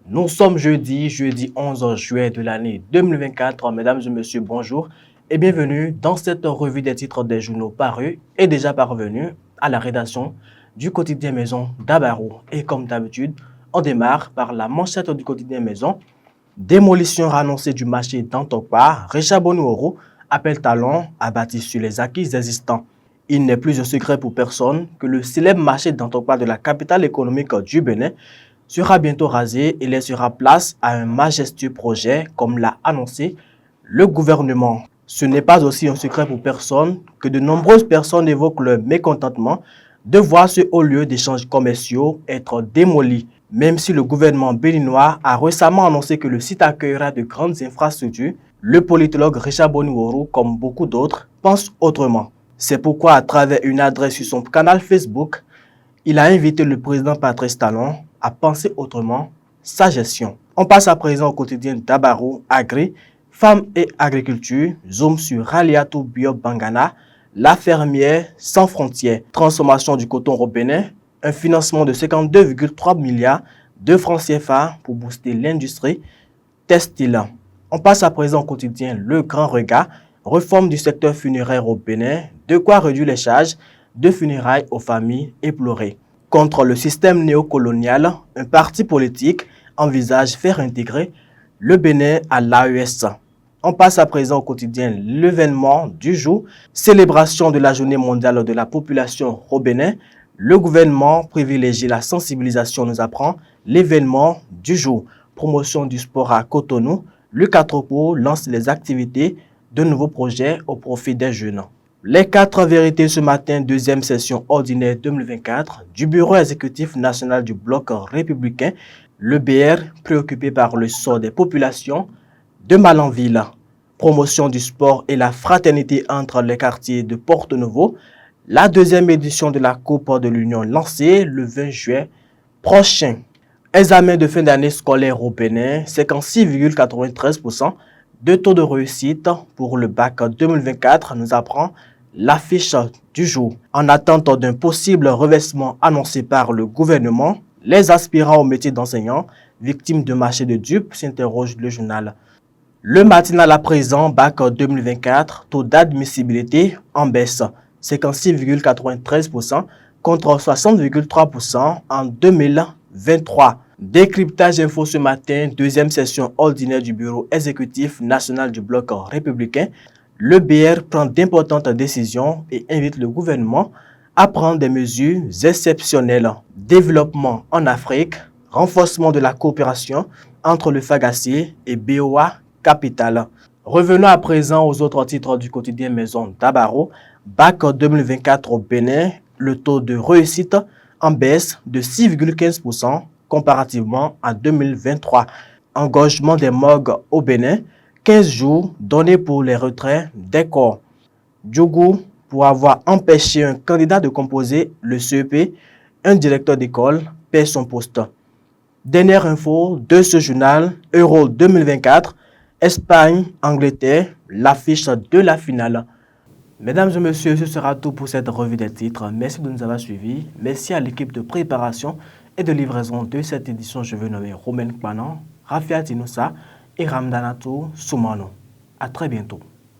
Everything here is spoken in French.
Nous sommes jeudi 11 juillet de l'année 2024. Mesdames et messieurs, bonjour et bienvenue dans cette revue des titres des journaux parus et déjà parvenus à la rédaction du quotidien Maison d'Abarou. Et comme d'habitude, on démarre par la manchette du quotidien Maison. Démolition annoncée du marché d'Antokpa, Richard Bonouoro appelle Talon à bâtir sur les acquis existants. Il n'est plus un secret pour personne que le célèbre marché d'Antokpa de la capitale économique du Bénin sera bientôt rasé et laissera place à un majestueux projet comme l'a annoncé le gouvernement. Ce n'est pas aussi un secret pour personne que de nombreuses personnes évoquent leur mécontentement de voir ce haut lieu d'échanges commerciaux être démoli. Même si le gouvernement béninois a récemment annoncé que le site accueillera de grandes infrastructures, le politologue Richard Bonouoro, comme beaucoup d'autres, pense autrement. C'est pourquoi, à travers une adresse sur son canal Facebook, il a invité le président Patrice Talon à penser autrement sa gestion. On passe à présent au quotidien d'Abarou, Agri, Femmes et Agriculture, zoom sur Raliatou Biob Bangana, la fermière sans frontières, transformation du coton au Bénin, un financement de 52,3 milliards de francs CFA pour booster l'industrie textile. On passe à présent au quotidien Le Grand Regard, réforme du secteur funéraire au Bénin, de quoi réduire les charges de funérailles aux familles éplorées. Contre le système néocolonial, un parti politique envisage faire intégrer le Bénin à l'AES. On passe à présent au quotidien L'événement du jour, célébration de la journée mondiale de la population au Bénin. Le gouvernement privilégie la sensibilisation, nous apprend l'événement du jour. Promotion du sport à Cotonou, le Catropo lance les activités de nouveaux projets au profit des jeunes. Les 4 vérités ce matin, deuxième session ordinaire 2024 du Bureau exécutif national du Bloc républicain, le BR, préoccupé par le sort des populations de Malanville. Promotion du sport et la fraternité entre les quartiers de Porto-Novo. La deuxième édition de la Coupe de l'Union lancée le 20 juillet prochain. Examen de fin d'année scolaire au Bénin, 56,93% de taux de réussite pour le bac 2024, nous apprend l'affiche du jour. En attente d'un possible reversement annoncé par le gouvernement, les aspirants au métier d'enseignant, victimes de marché de dupes, s'interrogent le journal. Le matinal à présent, bac 2024, taux d'admissibilité en baisse, 56,93% contre 60,3% en 2023. Décryptage info ce matin, deuxième session ordinaire du Bureau exécutif national du Bloc républicain. Le BR prend d'importantes décisions et invite le gouvernement à prendre des mesures exceptionnelles. Développement en Afrique, renforcement de la coopération entre le FAGACI et BOA Capital. Revenons à présent aux autres titres du quotidien Maison d'Abarou. Bac 2024 au Bénin, le taux de réussite en baisse de 6,15% comparativement à 2023. Engagement des morgues au Bénin, 15 jours donnés pour les retraits des corps. Djougou pour avoir empêché un candidat de composer le CEP, un directeur d'école perd son poste. Dernière info de ce journal, Euro 2024, Espagne, Angleterre, l'affiche de la finale. Mesdames et messieurs, ce sera tout pour cette revue des titres. Merci de nous avoir suivis. Merci à l'équipe de préparation et de livraison de cette édition. Je veux nommer Romain Kwanan, Rafia Tinoussa et Ramdanatou Soumano. À très bientôt.